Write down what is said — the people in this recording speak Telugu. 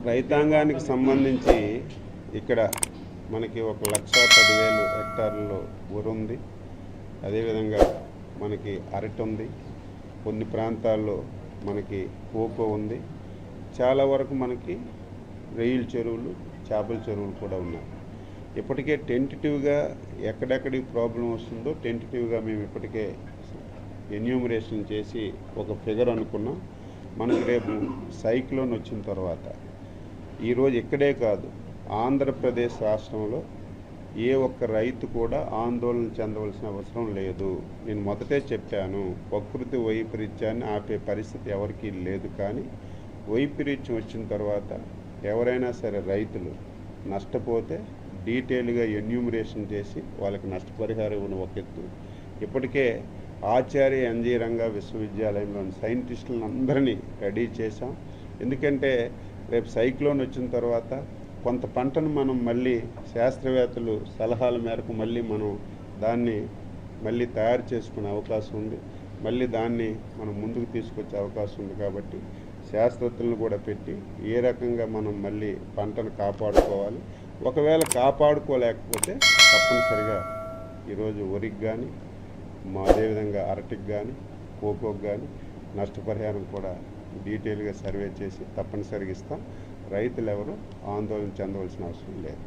రైతాంగానికి సంబంధించి ఇక్కడ మనకి 1,10,000 హెక్టార్లలో వరి ఉంది. అదేవిధంగా మనకి అరటి ఉంది. కొన్ని ప్రాంతాల్లో మనకి కోకో ఉంది. చాలా వరకు మనకి రొయ్యల చెరువులు, చేపల చెరువులు కూడా ఉన్నాయి. ఇప్పటికే టెంటేటివ్గా ఎక్కడెక్కడికి ప్రాబ్లం వస్తుందో టెంటేటివ్గా మేము ఇప్పటికే ఎన్యూమరేషన్ చేసి ఒక ఫిగర్ అనుకున్నాం. మనకు రేపు సైక్లోన్ వచ్చిన తర్వాత ఈరోజు ఇక్కడే కాదు, ఆంధ్రప్రదేశ్ రాష్ట్రంలో ఏ ఒక్క రైతు కూడా ఆందోళన చెందవలసిన అవసరం లేదు. నేను మొదటే చెప్పాను, ప్రకృతి వైపరీత్యాన్ని ఆపే పరిస్థితి ఎవరికీ లేదు. కానీ వైపరీత్యం వచ్చిన తర్వాత ఎవరైనా సరే రైతులు నష్టపోతే డీటెయిల్గా ఎన్యూమరేషన్ చేసి వాళ్ళకి నష్టపరిహారం ఇవ్వడం ఒక ఎత్తు. ఇప్పటికే ఆచార్య ఎన్జీ రంగా విశ్వవిద్యాలయంలోని సైంటిస్టులను అందరినీ రెడీ చేశాం. ఎందుకంటే రేపు సైక్లోన్ వచ్చిన తర్వాత కొంత పంటను మనం మళ్ళీ శాస్త్రవేత్తలు సలహాల మేరకు మనం దాన్ని మళ్ళీ తయారు చేసుకునే అవకాశం ఉంది. మళ్ళీ దాన్ని మనం ముందుకు తీసుకొచ్చే అవకాశం ఉంది. కాబట్టి శాస్త్రవేత్తలను కూడా పెట్టి ఏ రకంగా మనం మళ్ళీ పంటను కాపాడుకోవాలి, ఒకవేళ కాపాడుకోలేకపోతే తప్పనిసరిగా ఈరోజు వరికి కానీ అదేవిధంగా అరటికి కానీ కోకోకి కానీ నష్టపరిహారం కూడా డీటెయిల్గా సర్వే చేసి తప్పనిసరిగా ఇస్తాం. రైతులు ఎవరు ఆందోళన చెందవలసిన అవసరం లేదు.